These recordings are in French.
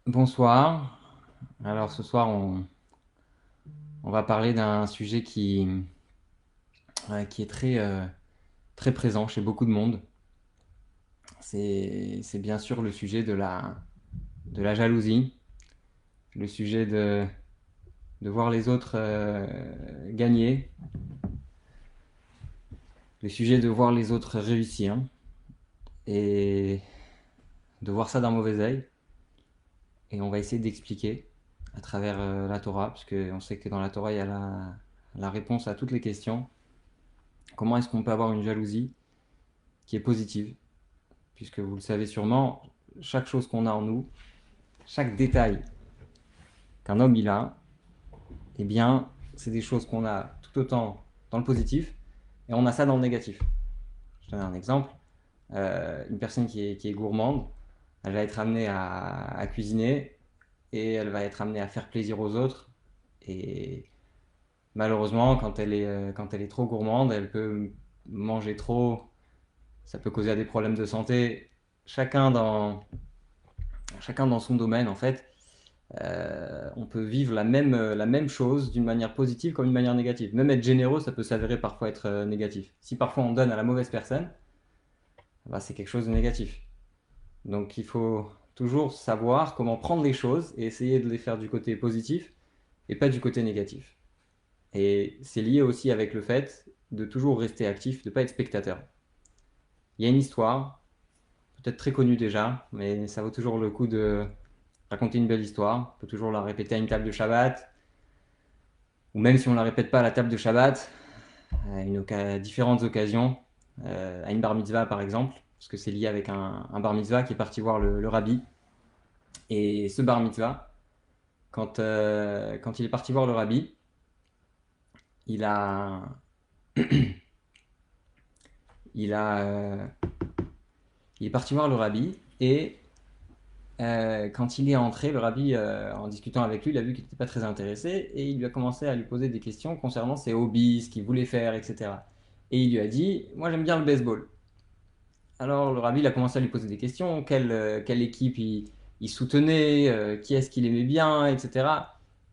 Bonsoir. Alors ce soir, on va parler d'un sujet qui est très présent chez beaucoup de monde. C'est bien sûr le sujet de la jalousie, le sujet de voir les autres gagner, le sujet de voir les autres réussir et de voir ça d'un mauvais œil. Et on va essayer d'expliquer à travers la Torah, puisque on sait que dans la Torah, il y a la réponse à toutes les questions. Comment est-ce qu'on peut avoir une jalousie qui est positive? Puisque vous le savez sûrement, chaque chose qu'on a en nous, chaque détail qu'un homme il a, eh bien, c'est des choses qu'on a tout autant dans le positif et on a ça dans le négatif. Je donne un exemple. Une personne qui est gourmande, elle va être amenée à cuisiner et elle va être amenée à faire plaisir aux autres. Et malheureusement, quand elle est trop gourmande, elle peut manger trop, ça peut causer des problèmes de santé. Chacun dans, chacun dans son domaine, en fait, on peut vivre la même chose d'une manière positive comme d'une manière négative. Même être généreux, ça peut s'avérer parfois être négatif. Si parfois on donne à la mauvaise personne, bah, c'est quelque chose de négatif. Donc il faut toujours savoir comment prendre les choses et essayer de les faire du côté positif et pas du côté négatif. Et c'est lié aussi avec le fait de toujours rester actif, de ne pas être spectateur. Il y a une histoire, peut-être très connue déjà, mais ça vaut toujours le coup de raconter une belle histoire. On peut toujours la répéter à une table de Shabbat, ou même si on ne la répète pas à la table de Shabbat, à différentes occasions, à une bar mitzvah par exemple, parce que c'est lié avec un bar mitzvah qui est parti voir le rabbi. Et ce bar mitzvah, quand il est parti voir le rabbi, il a, il a, il est parti voir le rabbi et quand il est entré, le rabbi, en discutant avec lui, il a vu qu'il n'était pas très intéressé et il lui a commencé à lui poser des questions concernant ses hobbies, ce qu'il voulait faire, etc. Et il lui a dit, moi j'aime bien le baseball. Alors le rabbi il a commencé à lui poser des questions, quelle équipe il soutenait, qui est-ce qu'il aimait bien, etc.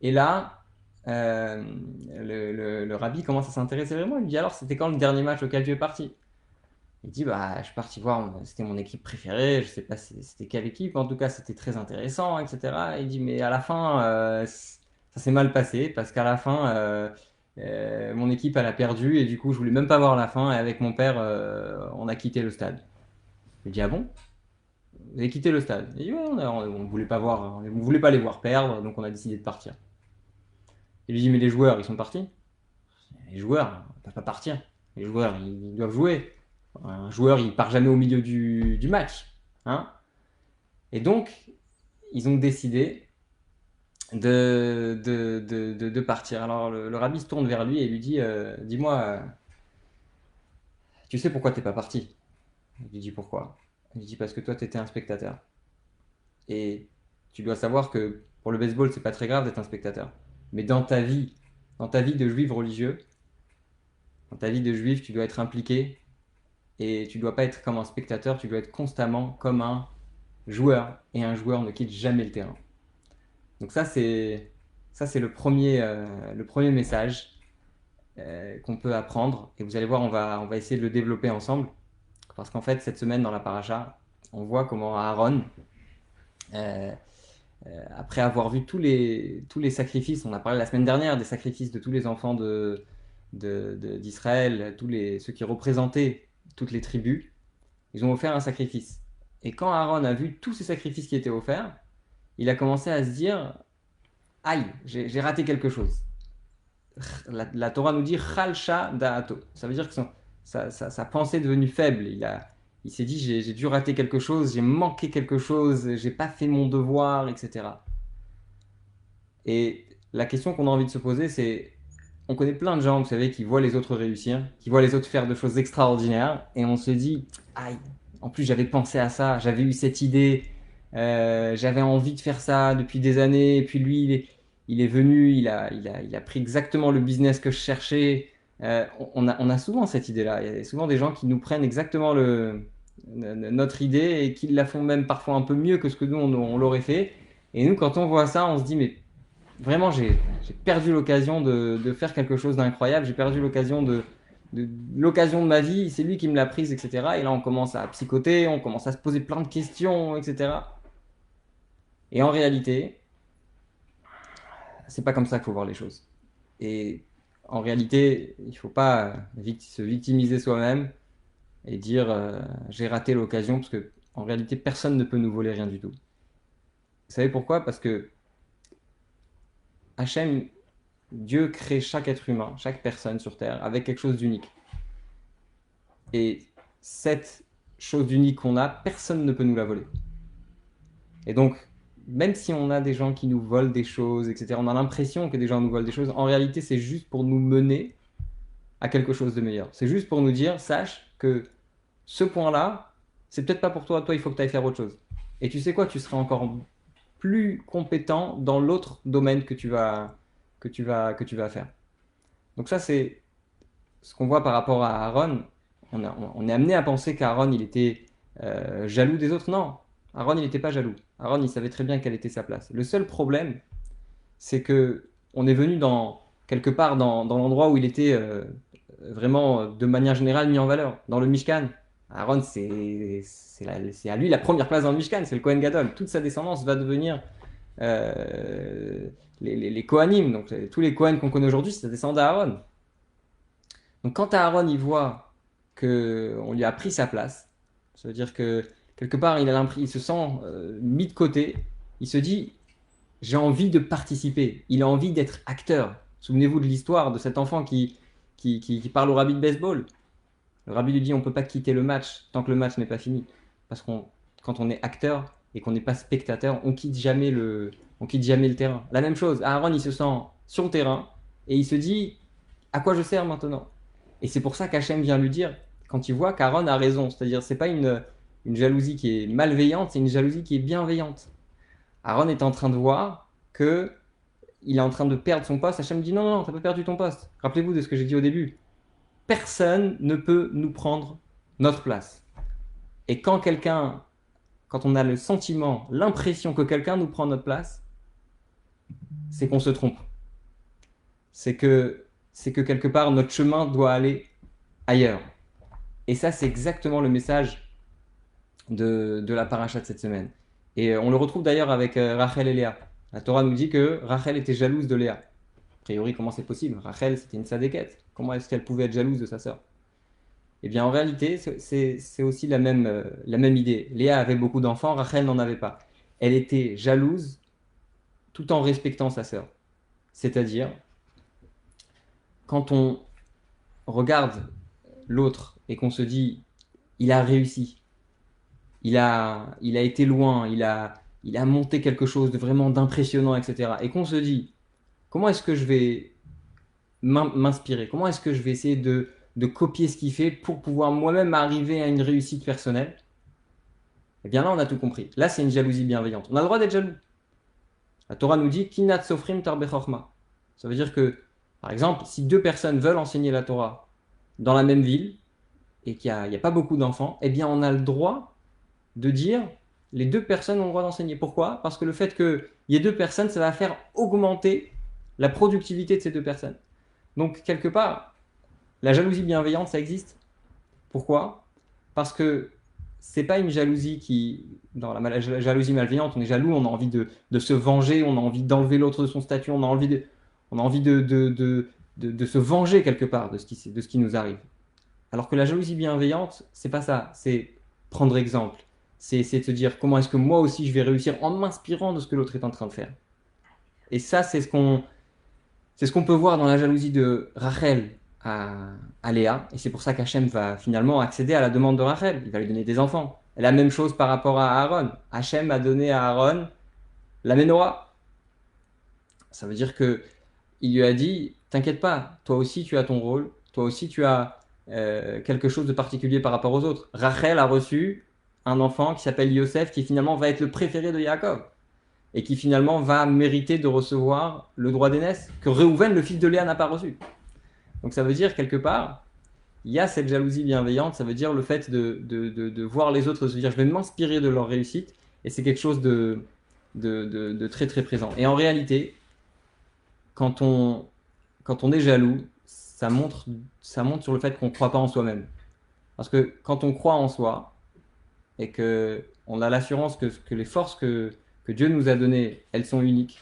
Et là, le rabbi commence à s'intéresser vraiment. Il lui dit alors c'était quand le dernier match auquel tu es parti? Il dit bah je suis parti voir, c'était mon équipe préférée, je sais pas c'était quelle équipe, en tout cas c'était très intéressant, etc. Il dit mais à la fin ça s'est mal passé parce qu'à la fin mon équipe elle a perdu et du coup je voulais même pas voir la fin et avec mon père on a quitté le stade. Il dit ah bon? Vous avez quitté le stade? Il dit ouais, on voulait pas voir, on voulait pas les voir perdre, donc on a décidé de partir. Il lui dit mais les joueurs ils sont partis? Les joueurs ils peuvent pas partir. Les joueurs ils doivent jouer. Un joueur il part jamais au milieu du match, hein? Et donc ils ont décidé de partir. Alors le rabbi se tourne vers lui et lui dit dis-moi, tu sais pourquoi t'es pas parti? Il lui dit pourquoi? Il lui dit parce que toi t'étais un spectateur. Et tu dois savoir que pour le baseball, c'est pas très grave d'être un spectateur. Mais dans ta vie de juif religieux, dans ta vie de juif, tu dois être impliqué et tu dois pas être comme un spectateur, tu dois être constamment comme un joueur. Et un joueur ne quitte jamais le terrain. Donc ça c'est le premier message qu'on peut apprendre. Et vous allez voir, on va essayer de le développer ensemble. Parce qu'en fait, cette semaine dans la paracha, on voit comment Aaron, euh, après avoir vu tous les sacrifices, on a parlé la semaine dernière des sacrifices de tous les enfants d'Israël, ceux qui représentaient toutes les tribus, ils ont offert un sacrifice. Et quand Aaron a vu tous ces sacrifices qui étaient offerts, il a commencé à se dire aïe, j'ai raté quelque chose. La Torah nous dit Chalcha Da'ato. Ça veut dire que sa pensée est devenue faible. Il s'est dit j'ai dû rater quelque chose, j'ai manqué quelque chose, j'ai pas fait mon devoir, etc. Et la question qu'on a envie de se poser, c'est on connaît plein de gens, vous savez, qui voient les autres réussir, qui voient les autres faire de choses extraordinaires, et on se dit, aïe, en plus j'avais pensé à ça, j'avais eu cette idée, j'avais envie de faire ça depuis des années, et puis lui, il est venu, il a pris exactement le business que je cherchais. On a souvent cette idée-là, il y a souvent des gens qui nous prennent exactement notre idée et qui la font même parfois un peu mieux que ce que nous on l'aurait fait. Et nous, quand on voit ça, on se dit, mais vraiment, j'ai perdu l'occasion de faire quelque chose d'incroyable, j'ai perdu l'occasion de ma vie, c'est lui qui me l'a prise, etc. Et là, on commence à psychoter, on commence à se poser plein de questions, etc. Et en réalité, c'est pas comme ça qu'il faut voir les choses. Et en réalité, il faut pas se victimiser soi-même et dire j'ai raté l'occasion, parce que en réalité, personne ne peut nous voler rien du tout. Vous savez pourquoi? Parce que Hachem, Dieu crée chaque être humain, chaque personne sur Terre avec quelque chose d'unique. Et cette chose d'unique qu'on a, personne ne peut nous la voler. Et donc, même si on a des gens qui nous volent des choses, etc., on a l'impression que des gens nous volent des choses, en réalité, c'est juste pour nous mener à quelque chose de meilleur. C'est juste pour nous dire, sache que ce point-là, c'est peut-être pas pour toi, toi, il faut que tu ailles faire autre chose. Et tu sais quoi, tu seras encore plus compétent dans l'autre domaine que tu vas faire. Donc ça, c'est ce qu'on voit par rapport à Aaron. On est amené à penser qu'Aaron, il était jaloux des autres. Non, Aaron, il n'était pas jaloux. Aaron, il savait très bien quelle était sa place. Le seul problème, c'est que on est venu quelque part dans l'endroit où il était vraiment, de manière générale, mis en valeur, dans le Mishkan. Aaron, c'est à lui la première place dans le Mishkan, c'est le Kohen Gadol. Toute sa descendance va devenir les Kohanim. Donc tous les Kohen qu'on connaît aujourd'hui, ça descend d'Aaron. Donc quand Aaron il voit qu'on lui a pris sa place, ça veut dire que quelque part il se sent mis de côté, il se dit j'ai envie de participer, il a envie d'être acteur. Souvenez-vous de l'histoire de cet enfant qui parle au rabbi de baseball. Le rabbi lui dit on ne peut pas quitter le match tant que le match n'est pas fini. Parce que quand on est acteur et qu'on n'est pas spectateur, on quitte jamais le terrain. La même chose, Aaron il se sent sur le terrain et il se dit à quoi je sers maintenant? Et c'est pour ça qu'Hachem vient lui dire, quand il voit qu'Aaron a raison, c'est-à-dire c'est pas une jalousie qui est malveillante, c'est une jalousie qui est bienveillante. Aaron est en train de voir que il est en train de perdre son poste. Hachem dit non, non, non, t'as pas perdu ton poste. Rappelez-vous de ce que j'ai dit au début. Personne ne peut nous prendre notre place. Et quand on a le sentiment, l'impression que quelqu'un nous prend notre place, c'est qu'on se trompe. C'est que quelque part notre chemin doit aller ailleurs. Et ça, c'est exactement le message de la paracha de cette semaine. Et on le retrouve d'ailleurs avec Rachel et Léa. La Torah nous dit que Rachel était jalouse de Léa. A priori, comment c'est possible? Rachel, c'était une sadéquette. Comment est-ce qu'elle pouvait être jalouse de sa sœur? Eh bien, en réalité, c'est aussi la même idée. Léa avait beaucoup d'enfants, Rachel n'en avait pas. Elle était jalouse tout en respectant sa sœur. C'est-à-dire, quand on regarde l'autre et qu'on se dit, il a réussi, il a été loin, il a monté quelque chose de vraiment d'impressionnant, etc. Et qu'on se dit, comment est-ce que je vais m'inspirer? Comment est-ce que je vais essayer de copier ce qu'il fait pour pouvoir moi-même arriver à une réussite personnelle? Eh bien là, on a tout compris. Là, c'est une jalousie bienveillante. On a le droit d'être jaloux. La Torah nous dit, Kinat sofrim tarbe chorma. Ça veut dire que, par exemple, si deux personnes veulent enseigner la Torah dans la même ville et qu'il n'y a pas beaucoup d'enfants, eh bien, on a le droit de dire les deux personnes ont le droit d'enseigner. Pourquoi? Parce que le fait qu'il y ait deux personnes, ça va faire augmenter la productivité de ces deux personnes. Donc, quelque part, la jalousie bienveillante, ça existe. Pourquoi? Parce que c'est pas une jalousie dans la jalousie malveillante, on est jaloux, on a envie de se venger, on a envie d'enlever l'autre de son statut, on a envie de se venger quelque part de ce qui nous arrive. Alors que la jalousie bienveillante, c'est pas ça, c'est prendre exemple. C'est essayer de se dire comment est-ce que moi aussi je vais réussir en m'inspirant de ce que l'autre est en train de faire. Et ça, c'est ce qu'on peut voir dans la jalousie de Rachel à Léa. Et c'est pour ça qu'Hachem va finalement accéder à la demande de Rachel. Il va lui donner des enfants. Et la même chose par rapport à Aaron. Hachem a donné à Aaron la menorah. Ça veut dire que il lui a dit, t'inquiète pas, toi aussi tu as ton rôle, toi aussi tu as quelque chose de particulier par rapport aux autres. Rachel a reçu un enfant qui s'appelle Yosef, qui finalement va être le préféré de Yaakov, et qui finalement va mériter de recevoir le droit d'aînesse, que Réhouven, le fils de Léa, n'a pas reçu. Donc ça veut dire, quelque part, il y a cette jalousie bienveillante, ça veut dire le fait de voir les autres se dire, je vais m'inspirer de leur réussite, et c'est quelque chose de très très présent. Et en réalité, quand on, quand on est jaloux, ça montre sur le fait qu'on ne croit pas en soi-même. Parce que quand on croit en soi et que on a l'assurance que les forces que Dieu nous a données, elles sont uniques,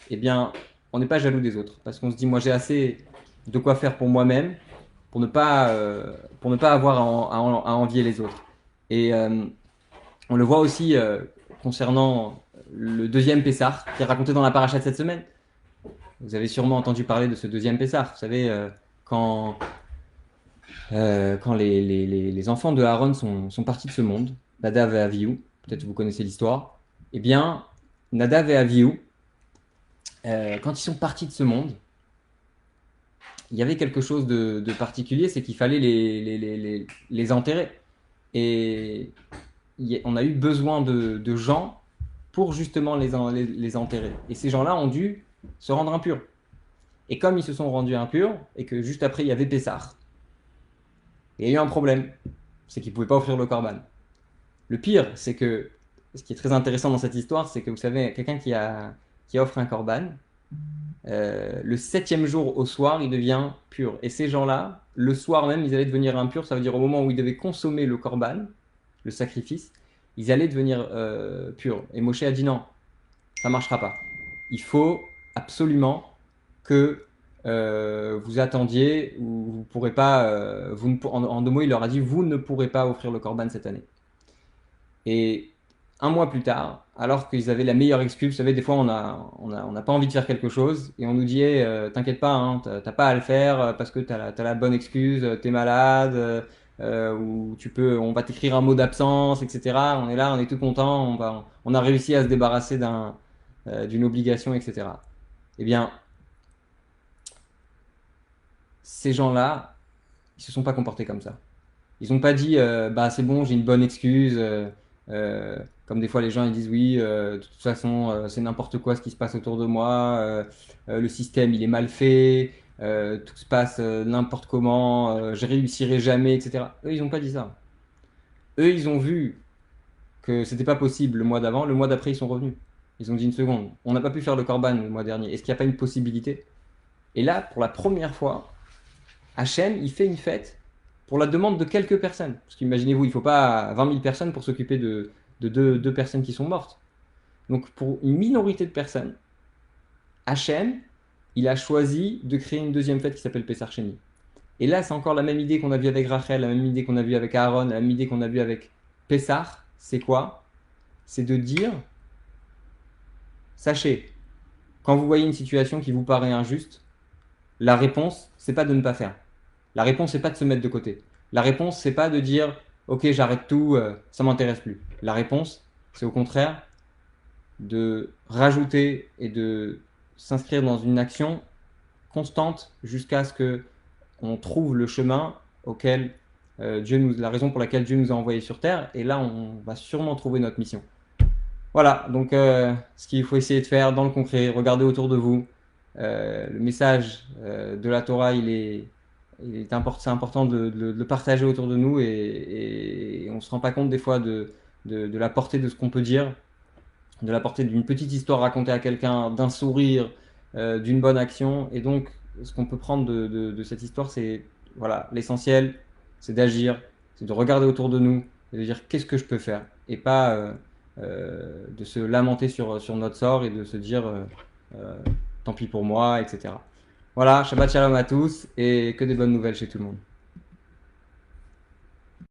eh bien, on n'est pas jaloux des autres. Parce qu'on se dit, moi j'ai assez de quoi faire pour moi-même pour ne pas avoir à envier les autres. Et on le voit aussi concernant le deuxième Pessah qui est raconté dans la paracha de cette semaine. Vous avez sûrement entendu parler de ce deuxième Pessah. Vous savez, quand, quand les enfants de Aaron sont partis de ce monde, Nadav et Avihu, peut-être que vous connaissez l'histoire, eh bien, Nadav et Avihu, quand ils sont partis de ce monde, il y avait quelque chose de particulier, c'est qu'il fallait les enterrer. Et on a eu besoin de gens pour justement les enterrer. Et ces gens-là ont dû se rendre impurs. Et comme ils se sont rendus impurs, et que juste après il y avait Pessah, il y a eu un problème. C'est qu'ils ne pouvaient pas offrir le korban. Le pire, c'est que ce qui est très intéressant dans cette histoire, c'est que vous savez, quelqu'un qui offre un korban, le septième jour au soir, il devient pur. Et ces gens-là, le soir même, ils allaient devenir impurs. Ça veut dire au moment où ils devaient consommer le korban, le sacrifice, ils allaient devenir purs. Et Moshe a dit non, ça ne marchera pas. Il faut absolument que vous attendiez, ou vous pourrez pas, en deux mots, il leur a dit, vous ne pourrez pas offrir le korban cette année. Et un mois plus tard, alors qu'ils avaient la meilleure excuse, vous savez, des fois on n'a pas envie de faire quelque chose et on nous dit, t'inquiète pas, hein, t'as pas à le faire parce que t'as la bonne excuse, t'es malade, ou on va t'écrire un mot d'absence, etc. On est là, on est tout content, on a réussi à se débarrasser d'une obligation, etc. Eh bien, ces gens-là, ils se sont pas comportés comme ça. Ils n'ont pas dit, bah c'est bon, j'ai une bonne excuse. Comme des fois les gens ils disent oui, de toute façon c'est n'importe quoi ce qui se passe autour de moi, le système il est mal fait, tout se passe n'importe comment, je réussirai jamais, etc. Eux ils n'ont pas dit ça. Eux ils ont vu que c'était pas possible le mois d'avant, le mois d'après ils sont revenus. Ils ont dit une seconde, on n'a pas pu faire le korban le mois dernier, est-ce qu'il n'y a pas une possibilité? Et là, pour la première fois, Hachem, il fait une fête pour la demande de quelques personnes. Parce qu'imaginez-vous, il ne faut pas 20 000 personnes pour s'occuper de deux personnes qui sont mortes. Donc pour une minorité de personnes, Hachem, il a choisi de créer une deuxième fête qui s'appelle Pessar Sheni. Et là, c'est encore la même idée qu'on a vue avec Rachel, la même idée qu'on a vue avec Aaron, la même idée qu'on a vue avec Pessar. C'est quoi? C'est de dire, sachez, quand vous voyez une situation qui vous paraît injuste, la réponse, c'est pas de ne pas faire. La réponse, c'est pas de se mettre de côté. La réponse, c'est pas de dire ok, j'arrête tout, ça m'intéresse plus. La réponse, c'est au contraire de rajouter et de s'inscrire dans une action constante jusqu'à ce que on trouve le chemin auquel la raison pour laquelle Dieu nous a envoyés sur terre. Et là, on va sûrement trouver notre mission. Voilà, donc ce qu'il faut essayer de faire dans le concret, regardez autour de vous. Le message de la Torah, c'est important de le partager autour de nous et on ne se rend pas compte des fois de la portée de ce qu'on peut dire, de la portée d'une petite histoire racontée à quelqu'un, d'un sourire, d'une bonne action. Et donc, ce qu'on peut prendre de cette histoire, c'est voilà, l'essentiel, c'est d'agir, c'est de regarder autour de nous et de dire qu'est-ce que je peux faire et pas de se lamenter sur notre sort et de se dire euh, tant pis pour moi, etc. Voilà, Shabbat Shalom à tous et que des bonnes nouvelles chez tout le monde.